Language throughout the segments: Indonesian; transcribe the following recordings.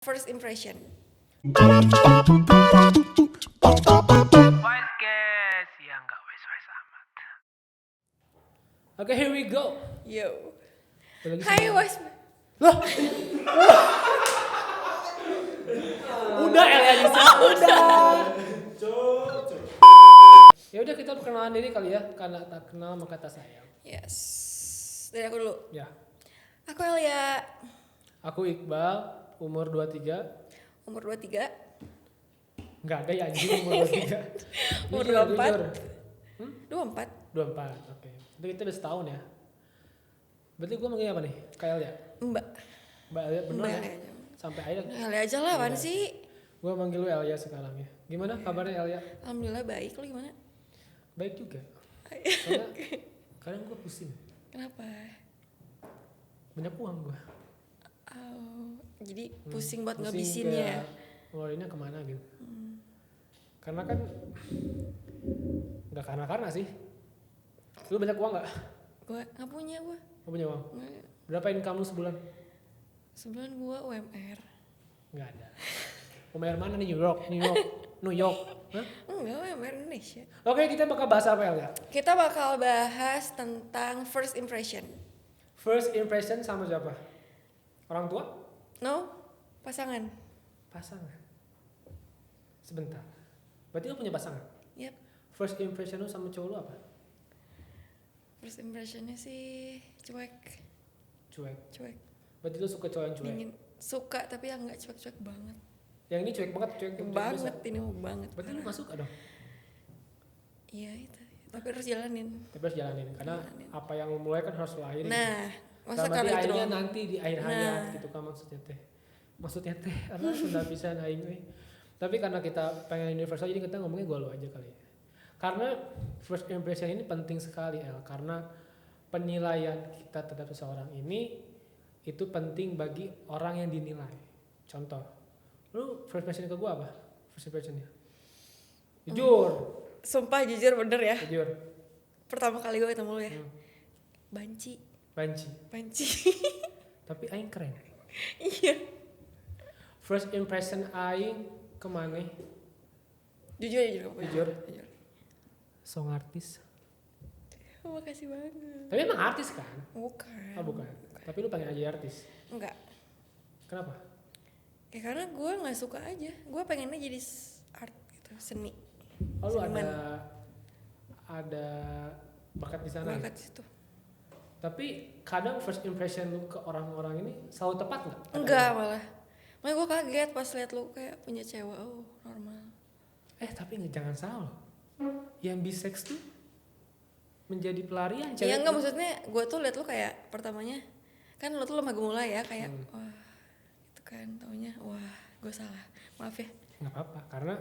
First impression. Podcast yang gak wes-wes amat. Oke, here we go. Yo. Lagi Hai sama- was. Loh. Udah Elia Nisa, udah. Ya udah kita perkenalan diri kali ya, karena tak kenal maka tak sayang. Yes. Dari aku dulu. Ya, Aku Elia, aku Iqbal, umur 23. umur 23. Enggak ada ya anjing umur 23. Umur Jujur, 24. jujur. 24. 24, oke. Itu kita udah setahun ya. Berarti gue manggil apa nih? Kayak Elia. Mbak. Mbak Elia bener Mbak ya? Elia aja. Sampai akhirnya Elia aja lah, apaan Iya. sih? gue manggil lu Elia sekarang ya. Gimana kabarnya Elia? Alhamdulillah baik, lu gimana? Baik juga. Karena kadang gue pusing. Kenapa? Banyak uang gue. Oh, jadi pusing buat Pusing ngabisinnya. kayak ngeluarinnya kemana gitu. Karena kan nggak karena sih. Lu banyak uang nggak? Gua nggak punya gua. Lu punya uang? Nggak. Berapa income lu sebulan? Sebulan gua UMR. Nggak ada. Umr mana nih? New York? Hah? Enggak, UMR Indonesia. Oke, kita bakal bahas apa ya? Kita bakal bahas tentang first impression. First impression sama siapa? Orang tua? No? Pasangan. Pasangan. Sebentar. Berarti lu punya pasangan? Yap. First impression lu sama cowok lu apa? First impressionnya sih cuek. Cuek. Berarti lu suka cowok yang cuek? Dingin. Suka tapi yang nggak cuek-cuek banget. Yang ini cuek banget, cuek Banget biasa. ini mau banget. Berarti lu gak suka dong? Iya itu. Tapi harus jalanin. Tapi harus jalanin karena Jalanin. apa yang lu mulai kan harus lu akhiri. Nah, masa Sama kalau di itu akhirnya doang. nanti di akhir Nah. hayat gitu kan maksudnya teh karena sudah bisa naik nih. Tapi karena kita pengen universal jadi kita ngomongnya gua lu aja kali ya. Karena first impression ini penting sekali karena penilaian kita terhadap seseorang ini itu penting bagi orang yang dinilai. Contoh, lu first impression ke gua apa? First impressionnya? Jujur, Sumpah jujur bener ya. jujur. Pertama kali gue ketemu lu ya. Hmm. Banci. Banci. Tapi aing keren. Iya. First impression aing kemana? Jujur. Jujur. Song artis. Oh, makasih banget. Tapi emang artis kan? Bukan. Oh bukan. Tapi lu pengen aja artis. Enggak. Kenapa? Ya karena gue nggak suka aja. Gue pengennya jadi art gitu, seni. Oh lu Seniman. ada bakat di sana. Bakat Ya? situ. Tapi kadang first impression lu ke orang-orang ini selalu tepat nggak? Enggak malah. Malah gue kaget pas liat lu kayak punya cewek. Oh normal. Tapi jangan salah loh. Yang bisex tuh menjadi pelarian Ya enggak tuh. maksudnya gue tuh liat lu kayak pertamanya. Kan lu tuh lemah gemula ya kayak wah itu kan taunya wah gue salah. Maaf ya. Nggak apa-apa karena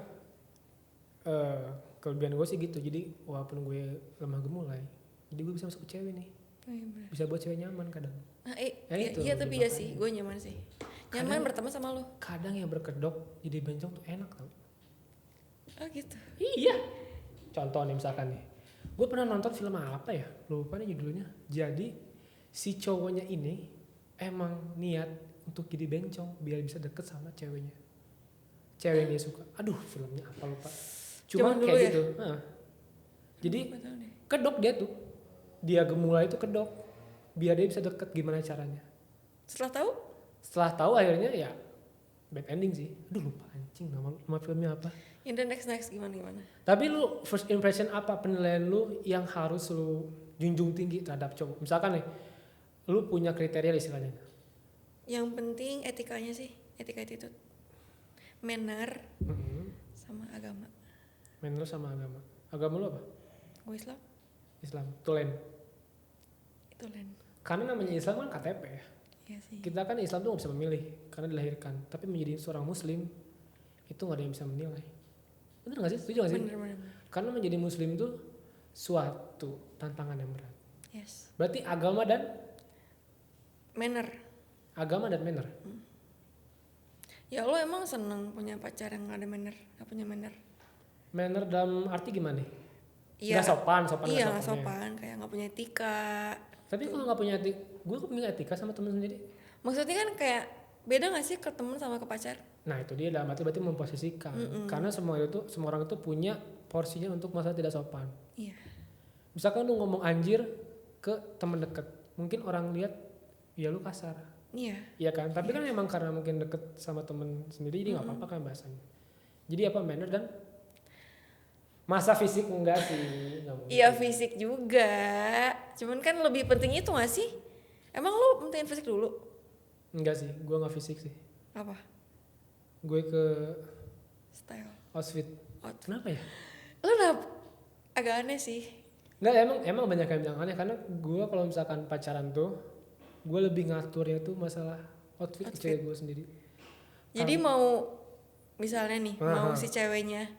kelebihan gue sih gitu. Jadi walaupun gue lemah gemulai, jadi gue bisa masuk ke cewek nih. Oh, iya bener. Bisa buat cewek nyaman kadang. Nah, Ya itu, iya tapi iya makanya. sih gue nyaman sih. Nyaman Kadang- berteman sama lu. Kadang yang berkedok jadi bencong tuh enak tau. Oh gitu. Iya. Contoh nih misalkan nih, gue pernah nonton film apa ya? Lupa nih judulnya. Jadi si cowoknya ini emang niat untuk jadi bencong biar bisa deket sama ceweknya. Cewek yang dia suka. Aduh filmnya apa lupa. Cuma Zaman dulu kayak ya? gitu. Jadi Gua tahu deh. kedok dia tuh. Dia gemulai itu kedok. Biar dia bisa deket gimana caranya. Setelah tahu Setelah tahu akhirnya ya bad ending sih. Aduh lupa anjing nama filmnya apa. yang the next gimana. Tapi lu first impression apa penilaian lu yang harus lu junjung tinggi terhadap cowok? Misalkan nih, lu punya kriteria istilahnya. Yang penting etikanya sih, etika attitude. Manner sama agama. Main lu sama agama. Agama lu apa? Gue Islam, Islam. Tulen. itu lain. Karena namanya Islam kan KTP ya. Iya sih. Kita kan Islam tuh gak bisa memilih karena dilahirkan. Tapi menjadi seorang muslim itu gak ada yang bisa menilai. Bener gak sih? Setuju gak sih? Bener. Karena menjadi muslim tuh suatu tantangan yang berat. Yes. Berarti agama dan Manner. manner. Ya lo emang seneng punya pacar yang gak ada manner, gak punya manner? Manner dalam arti gimana? Iya. Gak sopan Iya gak gak sopan, kayak gak punya etika. Tapi kalau nggak punya etika, gue punya etika sama temen sendiri. Maksudnya kan kayak Beda gak sih ke temen sama ke pacar? Nah itu dia, dalam arti berarti memposisikan. Karena semua orang itu punya porsinya untuk masalah tidak sopan. Iya. Misalkan lu ngomong anjir ke teman dekat, mungkin orang lihat ya lu kasar. Iya. Iya kan? Tapi kan memang karena mungkin deket sama temen sendiri jadi nggak apa-apa kan bahasanya. Jadi apa manner dan masa fisik enggak sih? Nggak mungkin. Iya fisik juga. Cuman kan lebih penting itu gak sih? Emang lu pentingin fisik dulu? Enggak sih, gue nggak fisik sih. Apa? Gue ke Style. outfit. Kenapa ya? Lu agak aneh sih. Enggak, emang banyak yang bilang aneh karena gue kalau misalkan pacaran tuh gue lebih ngaturnya tuh masalah outfit ke cewek gue sendiri. Jadi mau misalnya nih, mau Aha. si ceweknya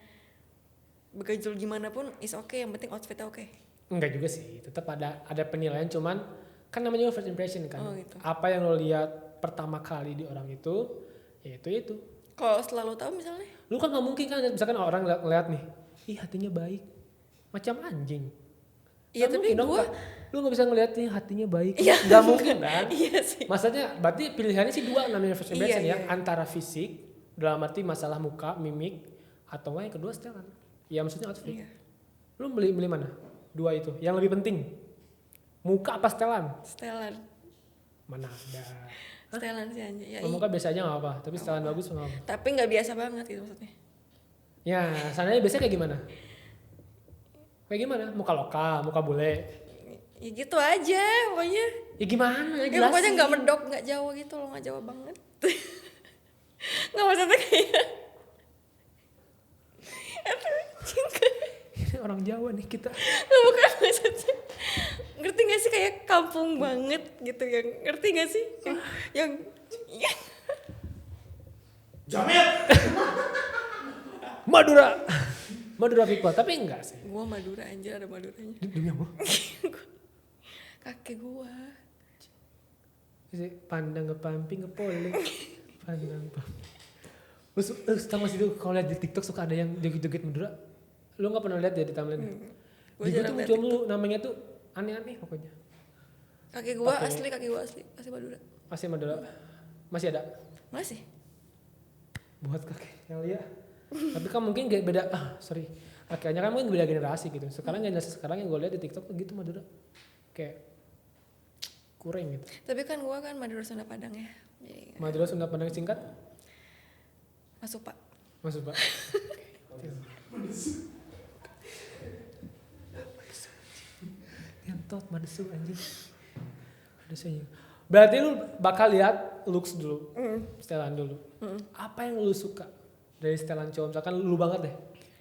begajul gimana pun is okay, yang penting outfitnya oke. Enggak juga sih, tetap ada penilaian, cuman kan namanya first impression kan. Oh, gitu. Apa yang lo lihat pertama kali di orang itu, ya itu. Kalau selalu tahu misalnya, Lu kan nggak mungkin kan, misalkan orang ngeliat nih, ih hatinya baik, macam anjing. iya Nggak tapi mungkin dong, gue, Kak. Lu nggak bisa ngeliat nih hatinya baik, Iya. nggak mungkin kan? iya sih. Maksudnya, berarti pilihannya sih dua namanya first impression Iya, ya, iya. antara fisik, dalam arti masalah muka, mimik, atau enggak yang kedua setelan. Ya maksudnya outfit. Iya. Lu beli mana? Dua itu, yang lebih penting, muka apa setelan? Setelan, Mana ada. setelan sih aja. Ya, Muka biasa aja nggak apa, tapi setelan bagus nggak apa. tapi nggak biasa banget gitu maksudnya. Ya, sananya biasanya kayak gimana? Kayak gimana? Muka lokal, muka bule. Ya gitu aja pokoknya. Ya gimana? Ya Jelasin. pokoknya nggak medok, nggak Jawa gitu loh, nggak Jawa banget. Nggak maksudnya kayak. Ini orang Jawa nih kita. Nggak, bukan maksudnya. Ngerti gak sih kayak kampung banget gitu yang ngerti gak sih? Yang Jamil. Madura people, tapi enggak sih. gua Madura anjir, ada Maduranya. Demi apa? Kakek gua. Pandang ngepamping ngepoling. Pandang pamping. Lu tau gak sih tuh kalau lihat di TikTok suka ada yang joget-joget Madura? Lu nggak pernah lihat ya di timeline? Gua Di gua tuh jarang liat muncul mulu namanya tuh aneh-aneh pokoknya. Kakek gua Oke. asli, kakek gua asli Madura. Masih Madura? Masih ada? Masih. Buat kakek Elia. Tapi kan mungkin gak beda, kakeknya kan mungkin beda generasi gitu. Sekarang generasi sekarang yang gue lihat di TikTok gitu Madura. Kayak kurang gitu. Tapi kan gua kan Madura Sunda Padang ya. Jadi Madura Sunda Padang singkat? masuk Pak. Masuk Pak. Ngentot madesu anjing. Madesunya. Berarti lu bakal lihat looks dulu. Setelan dulu. Apa yang lu suka dari setelan cowok? Misalkan lu banget deh.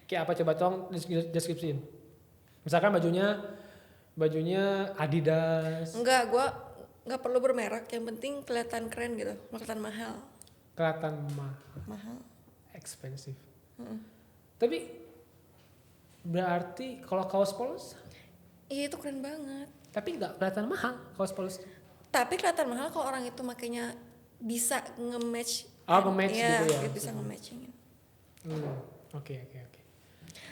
Kayak apa coba tolong deskripsiin. Misalkan bajunya Adidas, Enggak, gua nggak perlu bermerek, yang penting kelihatan keren gitu, kelihatan mahal. kelihatan Mahal. expensive. Tapi berarti kalau kaos polos, Iya itu keren banget. tapi nggak kelihatan mahal kaos polos. Tapi kelihatan mahal kalau orang itu makanya bisa nge-match. Nge-match Iya, gitu ya. dia bisa nge-matchingin. Oke.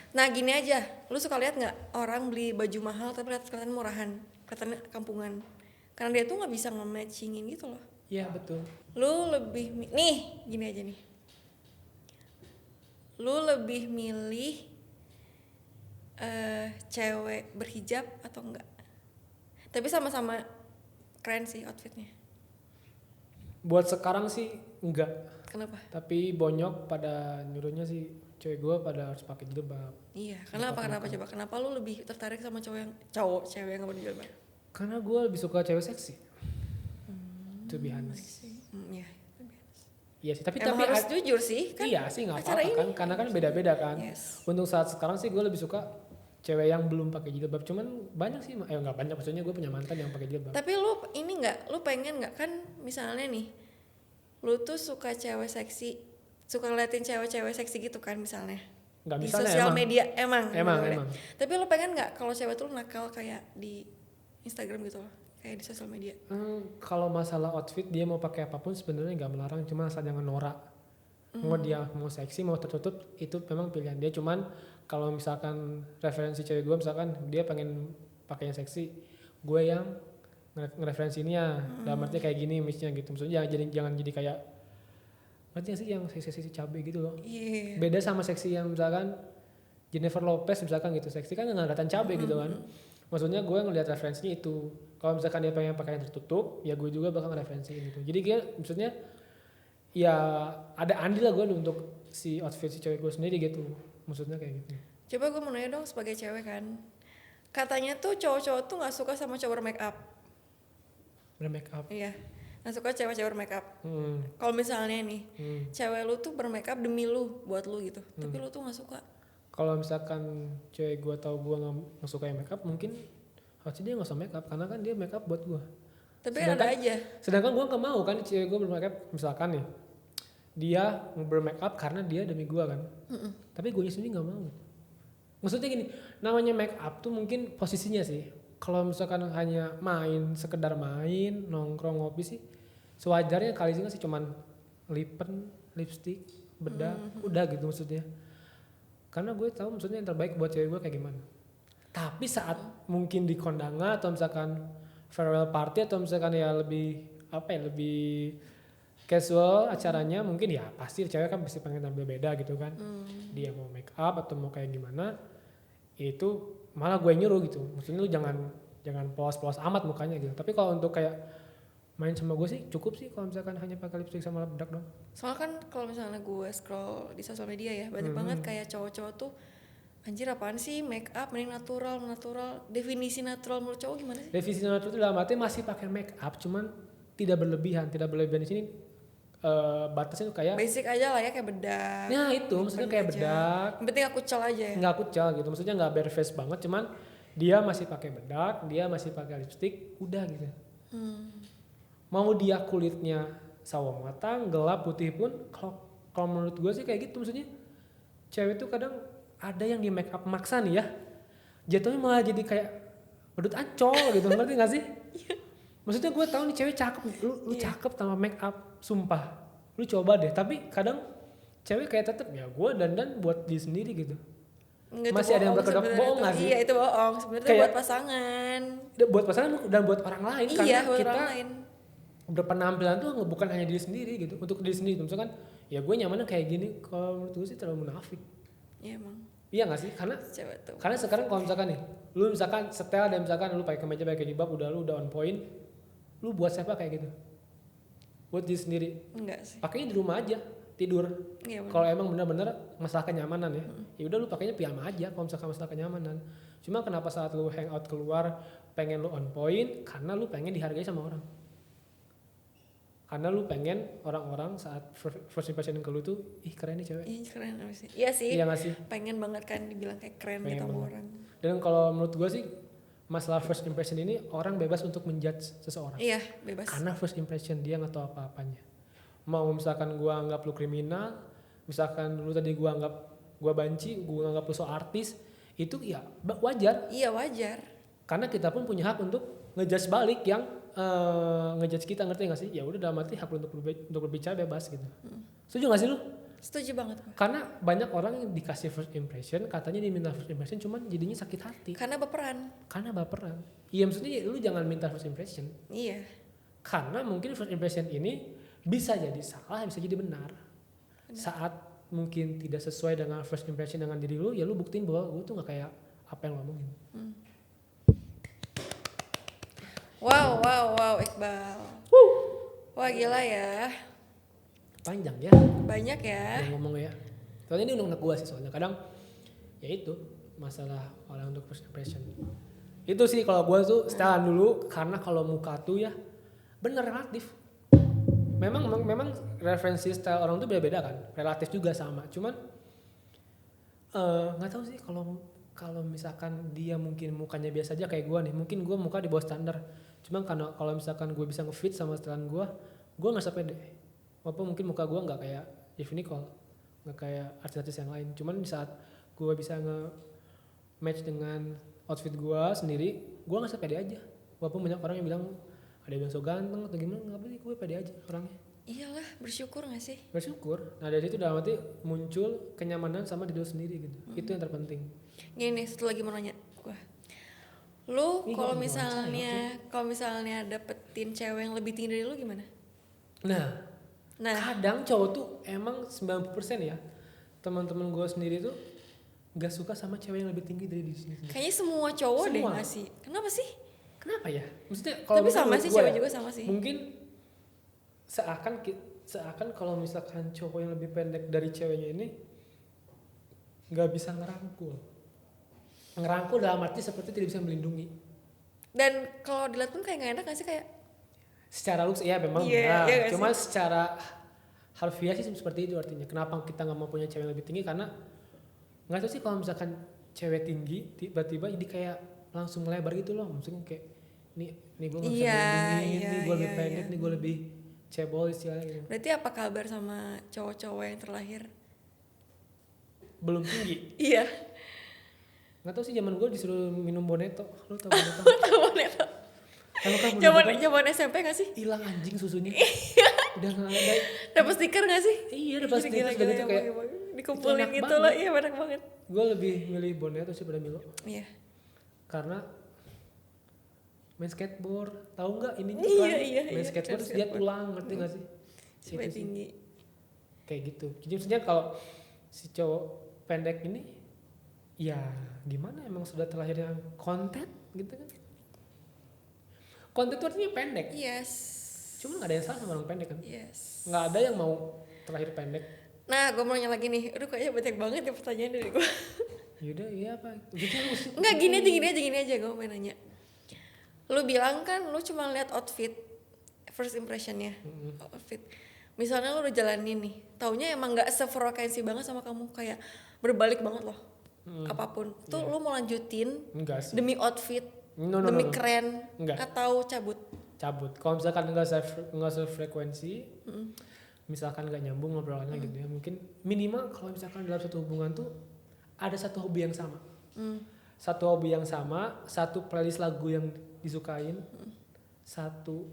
Nah gini aja, lu suka lihat nggak orang beli baju mahal tapi kelihatan murahan, kelihatan kampungan, karena dia tuh nggak bisa nge-matchingin gitu loh. Iya betul. Lu lebih nih gini aja nih, lu lebih milih cewek berhijab atau enggak? Tapi sama-sama keren sih outfitnya. Buat sekarang sih enggak. Kenapa? Tapi bonyok pada nyuruhnya sih cewek gue pada harus pakai jilbab. Iya, kenapa coba? Kenapa lu lebih tertarik sama cewek yang nggak berjilbab? Karena gue lebih suka cewek seksi. To be honest. Iya. Iya sih, tapi Emang harus jujur sih kan? iya sih nggak acara apa-apa kan, ini. karena kan beda-beda kan. Yes. Untuk saat sekarang sih gue lebih suka cewek yang belum pakai jilbab. Cuman banyak sih, nggak banyak, maksudnya gue punya mantan yang pakai jilbab. Tapi lu ini nggak, lu pengen nggak kan misalnya nih, lu tuh suka cewek seksi, suka ngeliatin cewek-cewek seksi gitu kan misalnya. Nggak Di misalnya sosial emang. media emang. Tapi lu pengen nggak kalau cewek tuh nakal kayak di Instagram gitu loh, kayak di sosial media? Kalau masalah outfit dia mau pakai apapun sebenarnya nggak melarang, cuma asal jangan norak. Mau dia mau seksi mau tertutup itu memang pilihan dia. Cuman kalau misalkan referensi cewek gue, misalkan dia pengen pakai yang seksi, gue yang ngereferensi ini ya, dalam arti kayak gini misnya gitu. Maksudnya jangan jadi kayak Ngerti gak sih yang seksi cabe gitu loh. Iya. Beda sama seksi yang misalkan Jennifer Lopez misalkan gitu, seksi kan nggak kelihatan cabe gitu kan. Maksudnya gue ngelihat referensinya itu. Kalau misalkan dia pengen pakaian tertutup, ya gue juga bakal ngereferensiin gitu. Jadi dia maksudnya ya ada andil lah gue untuk si outfit si cewek gue sendiri gitu. Maksudnya kayak gitu. Coba gue mau nanya dong sebagai cewek kan. Katanya tuh cowok-cowok tuh nggak suka sama cowok bermake up. Bermake up. Iya. Nggak suka cewek-cewek bermake up. Hmm. Kalau misalnya nih, cewek lu tuh bermake up demi lu, buat lu gitu. Tapi lu tuh nggak suka. Kalau misalkan cewek gue tahu gue nggak suka yang make up, mungkin harusnya dia nggak usah make up karena kan dia make up buat gue. Tapi ada aja. Sedangkan gue nggak mau kan cewek gue bermake up, misalkan nih dia bermake up karena dia demi gue kan. Tapi gue sendiri nggak mau. Maksudnya gini, namanya make up tuh mungkin posisinya sih. Kalau misalkan hanya main, sekedar main, nongkrong ngopi sih, sewajarnya kali sih cuman lipen, lipstick, bedak, udah gitu maksudnya. Karena gue tahu maksudnya yang terbaik buat cewek gue kayak gimana. Tapi saat mungkin di kondangan atau misalkan farewell party atau misalkan ya lebih apa ya lebih casual acaranya, mungkin ya pasti cewek kan pasti pengen tampil beda gitu kan. Dia mau make up atau mau kayak gimana, itu malah gue nyuruh gitu. Maksudnya lu jangan polos-polos amat mukanya gitu. Tapi kalau untuk kayak main sama gue sih cukup sih kalau misalkan hanya pakai lipstick sama bedak dong. Soalnya kan kalau misalnya gue scroll di sosial media ya, banyak banget kayak cowok-cowok tuh anjir apaan sih make up, mending natural. Definisi natural menurut cowok gimana sih? Definisi natural itu dalam arti masih pakai make up cuman tidak berlebihan di sini batasnya tuh kayak Basic aja lah ya, kayak bedak. ya itu maksudnya kayak aja. bedak. Yang penting aku cel aja ya. Nggak kucel gitu, maksudnya nggak bare face banget, cuman dia masih pakai bedak, dia masih pakai lipstick, udah gitu. Mau dia kulitnya sawo matang, gelap, putih pun, kalau menurut gue sih kayak gitu. Maksudnya cewek tuh kadang ada yang di make up maksa nih ya, jatuhnya malah jadi kayak pedut ancol gitu, ngerti gak sih? Maksudnya gue tahu nih cewek cakep, lu cakep tanpa make up, sumpah, lu coba deh. Tapi kadang cewek kayak tetep ya gue dandan buat diri sendiri gitu. Enggak, Masih ada yang berkedok bohong gak sih? Iya itu bohong, sebenarnya Kayak- buat pasangan. Buat pasangan dan buat orang lain, Iya, karena buat kita orang lain. berpenampilan tuh bukan hanya diri sendiri gitu, untuk diri sendiri. Misalkan ya gue nyamannya kayak gini, kalau menurut gue sih terlalu munafik. Iya emang, Iya gak sih? cewek tuh. Karena sekarang kalau misalkan nih, lu misalkan setel dan misalkan lu pakai kemeja, pakai jilbab, lu udah on point, lu buat siapa kayak gitu? Buat diri sendiri. Enggak sih. Pakainya di rumah aja, tidur. Iya bener. Kalau emang benar-benar masalah kenyamanan ya udah lu pakainya piyama aja kalau misalkan masalah kenyamanan. Cuma kenapa saat lu hangout keluar pengen lu on point? Karena lu pengen dihargai sama orang. Karena lu pengen orang-orang saat first impression ke lu tuh, ih keren nih cewek. Iya keren sih. Iya sih. Iya gak sih? Pengen banget kan dibilang kayak keren Pengen gitu sama banget. orang. Dan kalau menurut gue sih masalah first impression ini orang bebas untuk menjudge seseorang. Iya bebas. Karena first impression dia nggak tahu apa-apanya. Mau misalkan gua anggap lu kriminal, misalkan dulu tadi gua anggap gua banci, gua anggap lu so artis, itu ya wajar. Iya wajar. Karena kita pun punya hak untuk ngejudge balik yang ngejudge kita, ngerti nggak sih? Ya udah dalam arti hak lu untuk berbicara bebas gitu. Setuju nggak sih lu? Setuju banget gue. Karena banyak orang yang dikasih first impression, katanya diminta first impression, cuman jadinya sakit hati. Karena baperan. Karena baperan. Iya maksudnya lu jangan minta first impression. Iya. Karena mungkin first impression ini bisa jadi salah, bisa jadi benar. Saat mungkin tidak sesuai dengan first impression dengan diri lu, ya lu buktiin bahwa lu tuh gak kayak apa yang lu omongin. Wow Iqbal. Wah gila ya. Panjang ya Banyak ya. yang ngomong ya. Soalnya ini unek gua sih soalnya. Kadang ya itu masalah orang untuk first impression. Itu sih kalau gua tuh setelan dulu, karena kalau muka tuh ya bener relatif. Memang referensi style orang tuh beda-beda kan, relatif juga sama. Cuman nggak tahu sih kalau misalkan dia mungkin mukanya biasa aja kayak gue nih, mungkin gue muka di bawah standar. Cuman karena kalau misalkan gue bisa ngefit sama stylean gue ngerasa pede. Walaupun mungkin muka gue nggak kayak Jeff Nicole, nggak kayak artis-artis yang lain. Cuman di saat gue bisa nge-match dengan outfit gue sendiri, gue ngerasa pede aja. Walaupun banyak orang yang bilang ada yang so ganteng atau gimana, nggak apa-apa, gue pede aja orangnya. Iyalah bersyukur gak sih? Bersyukur. Nah dari situ dalam arti muncul kenyamanan sama diri lu sendiri gitu. Itu yang terpenting. Gini nih, satu lagi mau nanya gue. Lu Ih, kalau kok misalnya dapetin cewek yang lebih tinggi dari lu gimana? Nah Nah, kadang cowok tuh emang 90% ya teman-teman gue sendiri tuh gak suka sama cewek yang lebih tinggi dari diri sendiri. kayaknya semua cowok deh Semua. nggak sih? Kenapa sih? Kenapa ya? Maksudnya Tapi sama menurut sih, gua cewek ya, juga sama sih. mungkin seakan kalau misalkan cowok yang lebih pendek dari ceweknya ini nggak bisa ngerangkul dalam arti seperti tidak bisa melindungi. Dan kalau dilihat pun kayak nggak enak nggak sih, kayak Secara looks ya memang Iya, benar. iya nggak Cuma sih? secara harfiah sih seperti itu artinya. Kenapa kita nggak mau punya cewek yang lebih tinggi? Karena nggak tahu sih kalau misalkan cewek tinggi tiba-tiba jadi kayak langsung melebar gitu loh. Maksudnya kayak nih gue nggak bisa Iya, melindungi, iya, nih gue lebih iya, pendek, iya. nih gue lebih cebol istilahnya gitu. berarti apa kabar sama cowok-cowok yang terlahir? Belum tinggi. Iya. Nggak tahu sih zaman gue disuruh minum Boneto. Lu tau Boneto? Tahu itu. Kalau kan Zaman SMP nggak sih? hilang anjing susunya. Udah nggak ada. Dapat stiker nggak sih? Iya dapat stiker Gila, udah gila, gitu gila, kayak gila. Dikumpulin enak gitu banget. loh, iya banyak banget. gue lebih milih Boneto sih pada Milo. Iya. Karena main skateboard, tahu nggak ininya Iya, kan? iya, Main iya, skateboard terus dia skateboard. tulang, ngerti nggak sih? Supaya Itu sih. tinggi. Kayak gitu. Jadi maksudnya kalau si cowok pendek ini, ya gimana emang sudah terlahirnya konten gitu kan? Konten itu artinya pendek. Yes. Cuma nggak ada yang salah sama orang pendek kan? Yes. Nggak ada yang mau terlahir pendek. Nah, gue mau nanya lagi nih. Aduh, kayaknya banyak banget ya pertanyaan dari gue. Yaudah, iya apa? Gitu lu sih. Enggak, gini aja gue mau nanya. Lu bilang kan lu cuma lihat outfit, first impressionnya, outfit. Misalnya lu udah jalanin nih, taunya emang nggak sefrekuensi banget sama kamu, kayak berbalik banget loh. Apapun, tuh lu mau lanjutin Enggak sih. demi outfit, No, demi no. keren, Enggak. atau cabut? Cabut. Kalau misalkan nggak sefrekuensi, misalkan nggak nyambung ngobrolannya gitu ya, mungkin minimal kalau misalkan dalam satu hubungan tuh ada satu hobi yang sama, satu hobi yang sama, satu playlist lagu yang disukain, satu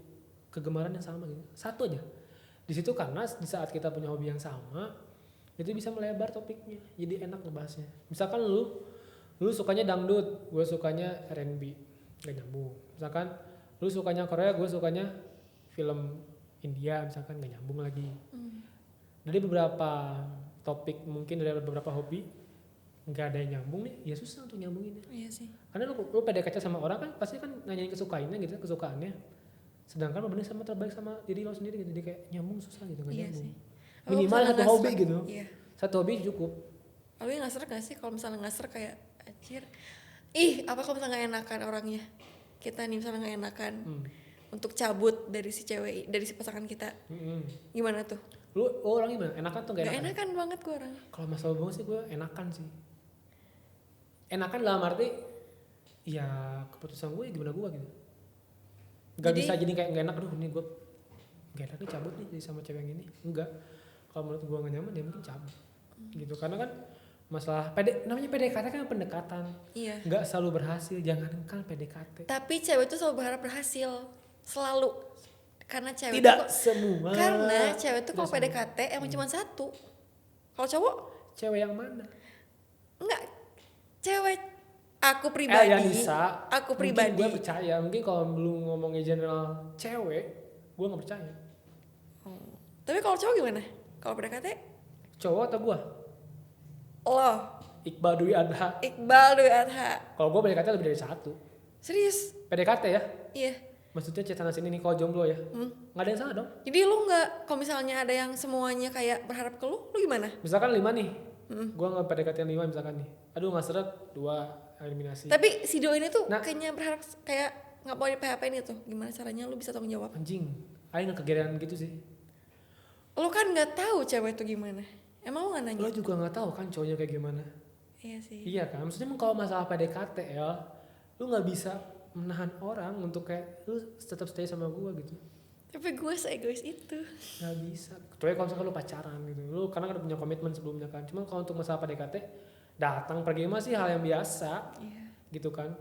kegemaran yang sama gitu, satu aja. Di situ karena di saat kita punya hobi yang sama, itu bisa melebar topiknya, jadi enak ngebahasnya. Misalkan lu sukanya dangdut, gue sukanya R&B, gak nyambung. Misalkan lu sukanya Korea, gue sukanya film India, misalkan gak nyambung lagi. Dari beberapa topik, mungkin dari beberapa hobi nggak ada yang nyambung nih, ya susah untuk nyambunginnya. Iya sih. Karena lu PDKT sama orang kan pasti kan nanyain kesukaannya gitu, kesukaannya. Sedangkan lo bener sama terbaik sama diri lo sendiri gitu, jadi kayak nyambung susah gitu, nggak Iya nyambung. sih. Minimal Kalau satu misalnya hobi nggak gitu, serak, iya. satu hobi cukup. Tapi nggak serak gak sih kalau misalnya nggak serak kayak anjir. Ih, apa kalau misalnya nggak enakan orangnya? Kita nih misalnya nggak enakan untuk cabut dari si cewek, dari si pasangan kita. Gimana tuh? Lu orangnya gimana? Enakan tuh nggak Gak enakan? enakan banget gue orang. Kalau masalah hubungan sih gue enakan sih. Enakan dalam arti ya keputusan gue gimana gue gitu. Gak Jadi- bisa jadi kayak gak enak, aduh nih gue gak enak nih cabut nih jadi sama cewek yang ini. Enggak. Kalau menurut gue gak nyaman ya mungkin cabut. Gitu. Karena kan masalah namanya PDKT kan pendekatan. Iya. Gak selalu berhasil, jangankan PDKT. Tapi cewek tuh selalu berharap berhasil. Selalu. Karena cewek Tidak tuh semua. karena cewek tuh kalau Tidak semua. PDKT emang cuma satu. Kalau cowok Cewek yang mana? enggak. Cewek aku pribadi. Yanisa. Aku Mungkin pribadi. gue percaya. Mungkin kalau belum ngomongin general cewek, gue gak percaya. Oh. Tapi kalau cowok gimana? Kalau PDKT Cowok atau gue? lo Iqbal Dwi Adha. Iqbal Dwi Adha. Kalau gue PDKT lebih dari satu. Serius? PDKT ya? Iya. Maksudnya chat sana sini nih kalau jomblo ya? Nggak ada yang salah dong. Jadi lu nggak, kalau misalnya ada yang semuanya kayak berharap ke lu gimana? Misalkan 5 nih. Gue nggak PDKT yang 5 misalkan nih. Aduh nggak seret, 2 eliminasi. Tapi si Do ini tuh Nah. kayaknya berharap kayak nggak mau di PHP ini tuh. Gimana caranya lu bisa tanggung jawab? Anjing. Aing nggak kegeeran gitu sih. Lu kan nggak tahu cewek itu gimana. Emang lu nggak nanya? Lo juga nggak tahu kan cowoknya kayak gimana. Iya sih. Iya kan? Maksudnya emang kalau masalah PDKT ya, lu nggak bisa menahan orang untuk kayak lu tetap stay sama gue gitu. Tapi gue se-egois itu. Nggak bisa. Kecuali kalau misalkan lu pacaran gitu. Lu karena kan udah punya komitmen sebelumnya kan. Cuma kalau untuk masalah PDKT, datang pergi mah sih hal yang biasa. Iya. Gitu kan.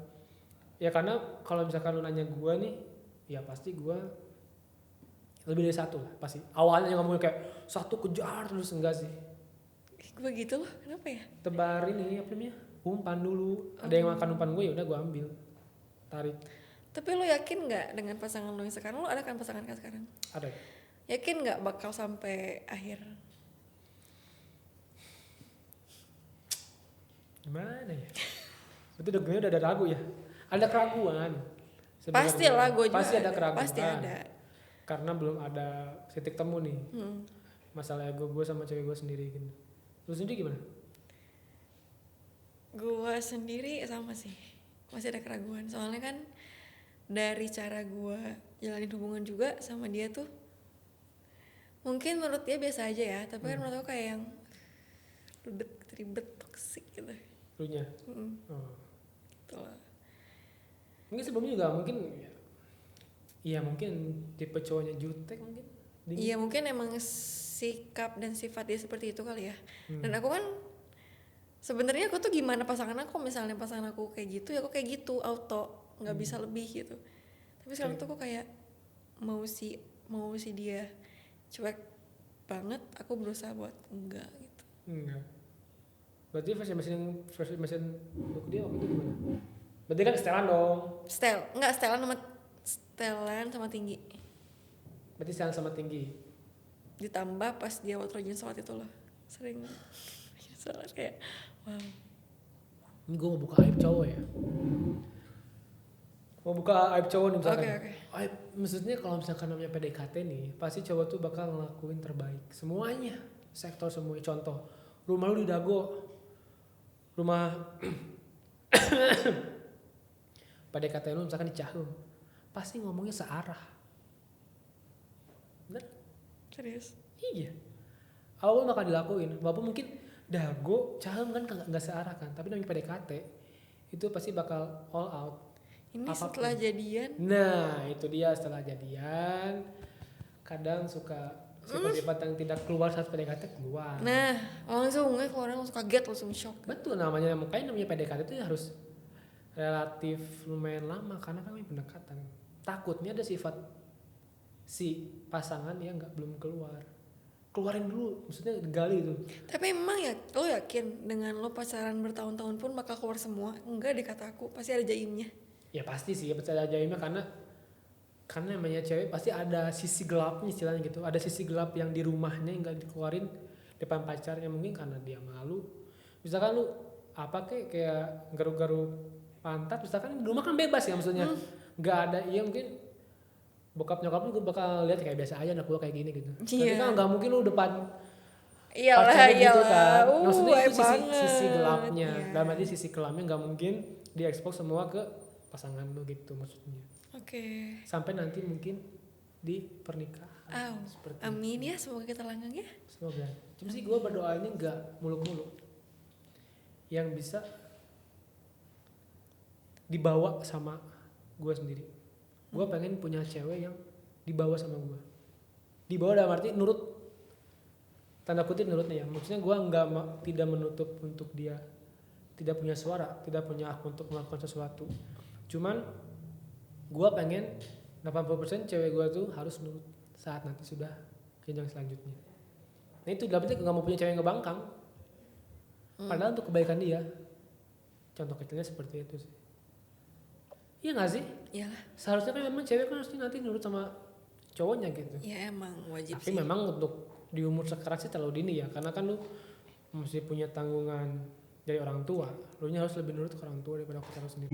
Ya karena kalau misalkan lu nanya gue nih, ya pasti gue lebih dari satu lah pasti. Awalnya ngomongnya kayak satu kejar terus, enggak sih. Gue gitu loh. Kenapa ya? Tebar ini apa namanya? Umpan dulu. Ada yang makan umpan gue ya udah gue ambil. Tarik. Tapi lu yakin nggak dengan pasangan lu yang sekarang? Lu ada kan pasangan kan sekarang? Ada. Yakin nggak bakal sampai akhir? Gimana ya? Berarti udah ada ragu ya? Ada keraguan. Sebenarnya. Pasti lah, gue juga pasti ada keraguan. Pasti ada. Karena belum ada titik temu nih. Masalah ego gue sama cewek gue sendiri gitu. Lu sendiri gimana? Gue sendiri sama sih, masih ada keraguan. Soalnya kan dari cara gue jalanin hubungan juga sama dia tuh, mungkin menurut dia biasa aja ya, tapi kan menurut aku kayak yang ribet, toksik gitu. Lu nya? Oh. Gitu lah. Mungkin sebelumnya juga mungkin iya mungkin tipe cowoknya jutek mungkin. Iya mungkin emang sikap dan sifat dia seperti itu kali ya. Dan aku kan sebenarnya aku tuh gimana pasangan aku, misalnya pasangan aku kayak gitu ya aku kayak gitu auto, nggak bisa lebih gitu. Tapi sekarang tuh aku kayak mau si dia cuek banget, aku berusaha buat enggak gitu. Enggak. Berarti first impression untuk dia waktu itu gimana? Berarti kan setelan dong. Setelan sama tinggi. Berarti setelan sama tinggi. Ditambah pas dia waktu rajin sholat itu loh, sering sholat kayak wow. Ini gue mau buka aib cowok ya. Mau buka aib cowok nih misalkan. Oke. Aib, maksudnya kalau misalkan namanya PDKT nih, pasti cowok tuh bakal ngelakuin terbaik. Semuanya, sektor semuanya. Contoh, rumah lu di Dago. Rumah PDKT lu misalkan di Cahung. Pasti ngomongnya searah. Bener? Serius? Iya. Awal bakal dilakuin. Walaupun mungkin Dago, Cahung kan nggak searah kan. Tapi namanya PDKT, itu pasti bakal all out. Ini apapun. setelah jadian? Nah itu dia, setelah jadian kadang suka sifat-sifat yang tidak keluar saat PDKT keluar. Nah langsung keluar, langsung kaget, langsung shock. Betul, namanya PDKT itu harus relatif lumayan lama karena kami pendekatan. Takutnya ada sifat si pasangan yang belum keluarin dulu, maksudnya gali itu. Tapi emang ya, lo yakin dengan lo pacaran bertahun-tahun pun bakal keluar semua? Enggak deh kata aku, pasti ada jaimnya. Ya pasti sih, pasti ada jaimnya karena namanya cewek pasti ada sisi gelapnya istilahnya gitu. Ada sisi gelap yang di rumahnya yang gak dikeluarin depan pacarnya, mungkin karena dia malu. Misalkan lu apa kayak garuk-garuk pantat, misalkan di rumah kan bebas ya maksudnya. Gak ada, iya mungkin bokap nyokap lu bakal lihat kayak biasa aja anak gua kayak gini gitu. Tapi kan gak mungkin lu depan pacarnya gitu kan. Maksudnya itu sisi gelapnya. Dalam arti sisi gelapnya gak mungkin diekspos semua ke pasangan lu gitu maksudnya. Oke. Sampai nanti mungkin di pernikahan. Amin ya, semoga kita langgeng ya. Semoga. Cuma sih gue berdoanya gak muluk-muluk. Yang bisa dibawa sama gue sendiri. Gue pengen punya cewek yang dibawa sama gue. Dibawa dalam arti nurut, tanda kutip nurutnya ya. Maksudnya gue tidak menutup untuk dia tidak punya suara, tidak punya hak untuk melakukan sesuatu. Cuman gue pengen 80% cewek gue tuh harus nurut saat nanti sudah jenjang selanjutnya. Nah itu dalam arti gak mau punya cewek yang ngebangkang. Padahal untuk kebaikan dia. Contoh kecilnya seperti itu sih. Iya gak sih? Iyalah. Seharusnya kan memang cewek kan harus nanti nurut sama cowoknya gitu. Ya emang wajib. Tapi sih. memang untuk di umur sekarang sih terlalu dini ya. Karena kan lu mesti punya tanggungan dari orang tua. Lu harus lebih nurut ke orang tua daripada ke cara sendiri.